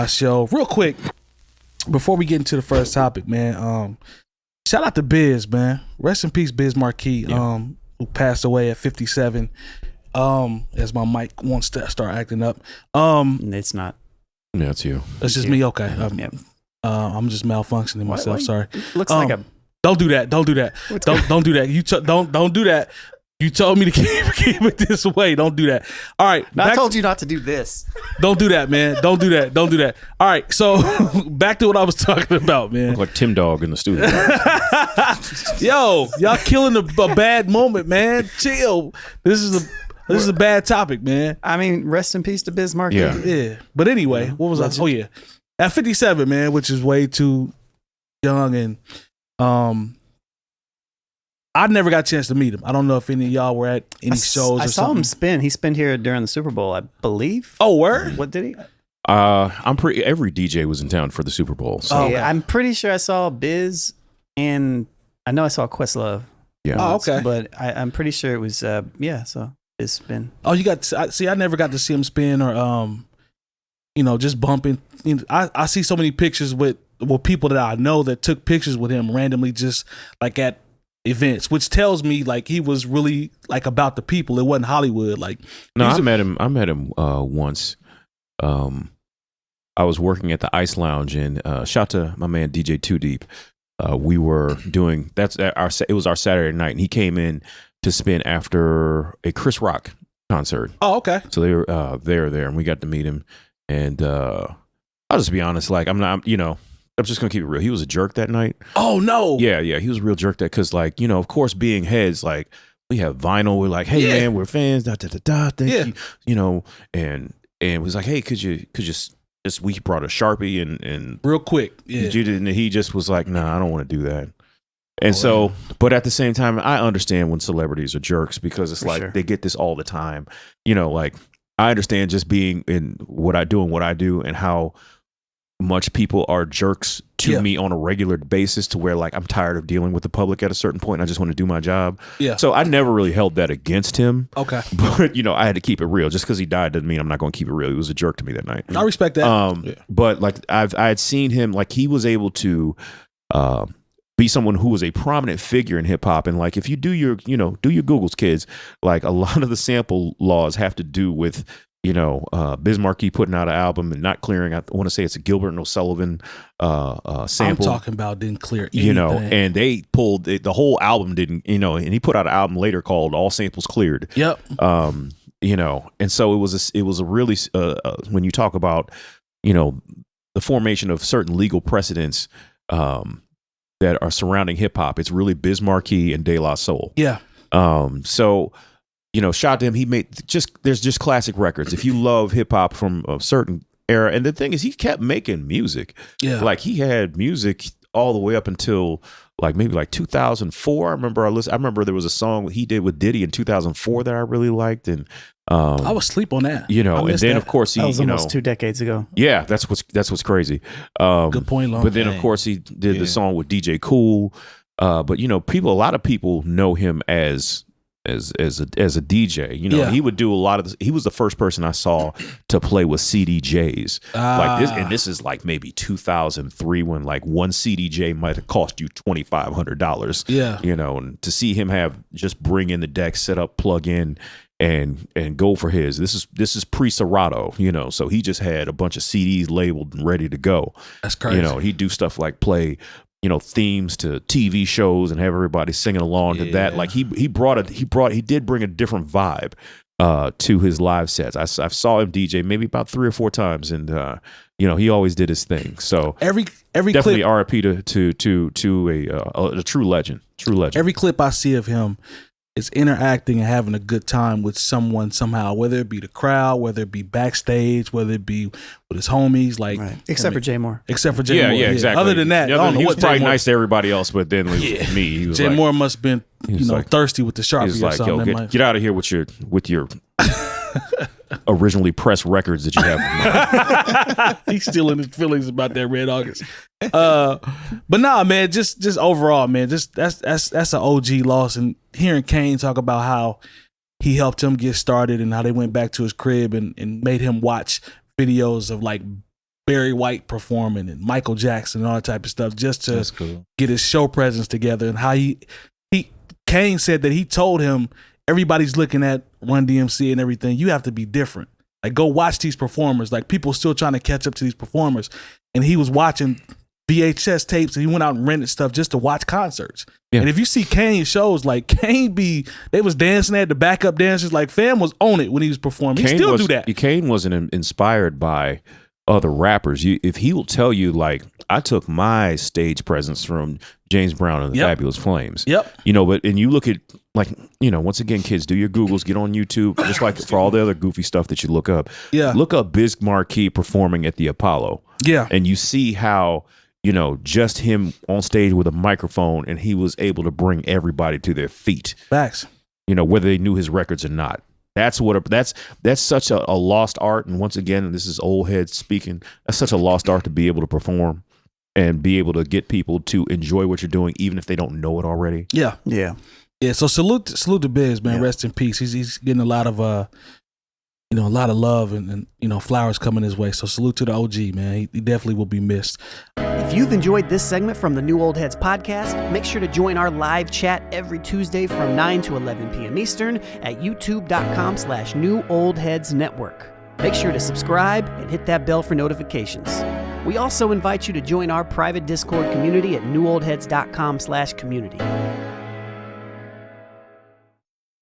show. Real quick, before we get into the first topic, man, shout out to Biz, man. Rest in peace, Biz Markie, who passed away at 57. As my mic wants to start acting up. It's not. Yeah, it's you. It's just me. Okay. I'm just malfunctioning myself. Sorry. Looks like a. Don't do that. Don't do that. Don't do that. Don't do that. You told me to keep it this way. Don't do that. All right. I told you not to do this. Don't do that, man. Don't do that. Don't do that. All right. So back to what I was talking about, man. Look like Tim Dog in the studio. Yo, y'all killing a bad moment, man. Chill. This is a bad topic, man. I mean, rest in peace to Biz Markie. Yeah. But anyway, what was I? Oh yeah, at 57, man, which is way too young, and I never got a chance to meet him. I don't know if any of y'all were at any shows. I saw him spin. He spinned here during the Super Bowl, I believe. Oh, word? What did he? I'm pretty. Every DJ was in town for the Super Bowl. So. Yeah, I'm pretty sure I saw Biz, and I know I saw 𝗀𝗲𝗄. Yeah. Oh, okay. But I'm pretty sure it was. So Biz spin. Oh, you got see? I never got to see him spin or just bumping. You know, I see so many pictures with people that I know that took pictures with him randomly, just like at events, which tells me like he was really like about the people. It wasn't Hollywood. Like no, I met him once. I was working at the Ice Lounge, and shout to my man DJ Too Deep. We were doing it was our Saturday night, and he came in to spin after a Chris Rock concert. Oh, okay. So they were there, and we got to meet him. And I'll just be honest, like I'm just gonna keep it real. He was a jerk that night. Oh no. Yeah, he was a real jerk because, like, of course, being heads, like we have vinyl. We're like, hey man, we're fans. Thank you. And it was like, hey, could you just we brought a Sharpie and real quick. Yeah. And he just was like, nah, I don't want to do that. And but at the same time, I understand when celebrities are jerks because it's they get this all the time. Like I understand just being in what I do and how much people are jerks to me on a regular basis to where like I'm tired of dealing with the public at a certain point and I just want to do my job. Yeah. So I never really held that against him. Okay. But I had to keep it real. Just because he died doesn't mean I'm not going to keep it real. He was a jerk to me that night. I respect that. But like I had seen him, like he was able to be someone who was a prominent figure in hip hop. And like if you do your Googles, kids, like a lot of the sample laws have to do with Biz Markie putting out an album and not clearing. I want to say it's a Gilbert and O'Sullivan sample. I'm talking about didn't clear anything. And they pulled the whole album didn't, and he put out an album later called All Samples Cleared. Yep. And so it was a really when you talk about the formation of certain legal precedents that are surrounding hip hop, it's really Biz Markie and De La Soul. Yeah. So. Shout to him. He made there's just classic records. If you love hip hop from a certain era, and the thing is, he kept making music. Yeah, like he had music all the way up until like maybe like 2004. I remember there was a song he did with Diddy in 2004 that I really liked, and I was asleep on that. And then of course that was almost 2 decades ago. Yeah, that's what's crazy. Good point, Long. But then of course he did the song with DJ Kool. But a lot of people know him as a DJ, he would do a lot of this. He was the first person I saw to play with CDJs like this, and this is like maybe 2003 when like one CDJ might have cost you $2,500. Yeah, and to see him bring in the deck, set up, plug in, and go for his. This is pre-Serato, so he just had a bunch of CDs labeled and ready to go. That's crazy. He'd do stuff like play themes to TV shows and have everybody singing along to that. Like he did bring a different vibe to his live sets. I saw him DJ maybe about 3 or 4 times, and he always did his thing. So every definitely clip, RIP to a true legend. Every clip I see of him is interacting and having a good time with someone somehow, whether it be the crowd, whether it be backstage, whether it be with his homies, like except for Jay Moore. Except for Jay Moore. Yeah, exactly. Other than that, I don't know he what was probably Jay Moore, nice to everybody else, but then with me, he was Jay like, Moore must have been thirsty with the Sharpie. He was or like, something. yo, get out of here with your originally pressed records that you have. He's still in his feelings about that Red August. But nah, man, just overall, man, just that's an OG loss. And hearing Kane talk about how he helped him get started and how they went back to his crib and made him watch videos of like Barry White performing and Michael Jackson and all that type of stuff just to cool. get his show presence together. And how Kane said that he told him, everybody's looking at Run DMC and everything. You have to be different. Like, go watch these performers. Like, people still trying to catch up to these performers. And he was watching VHS tapes and he went out and rented stuff just to watch concerts. Yeah. And if you see Kane shows, like Kane they was dancing at the backup dancers, like fam was on it when he was performing. He still do that. Kane wasn't inspired by other rappers. If he will tell you, like, I took my stage presence from James Brown and the Fabulous Flames. Yep. You know, and you look at, like, you know, once again, kids, do your Googles, get on YouTube, just like for all the other goofy stuff that you look up. Yeah. Look up Biz Markie performing at the Apollo. Yeah. And you see how, you know, just him on stage with a microphone, and he was able to bring everybody to their feet. Facts. You know, whether they knew his records or not. That's such a lost art. And once again, this is old heads speaking. That's such a lost art to be able to perform and be able to get people to enjoy what you're doing, even if they don't know it already. Yeah. Yeah. Yeah. So salute to Biz, man. Yeah. Rest in peace. He's getting a lot of a lot of love and flowers coming his way. So salute to the OG, man. He definitely will be missed. If you've enjoyed this segment from the New Old Heads podcast, make sure to join our live chat every Tuesday from 9 to 11 p.m. Eastern at youtube.com/New Old Heads Network. Make sure to subscribe and hit that bell for notifications. We also invite you to join our private Discord community at newoldheads.com/community.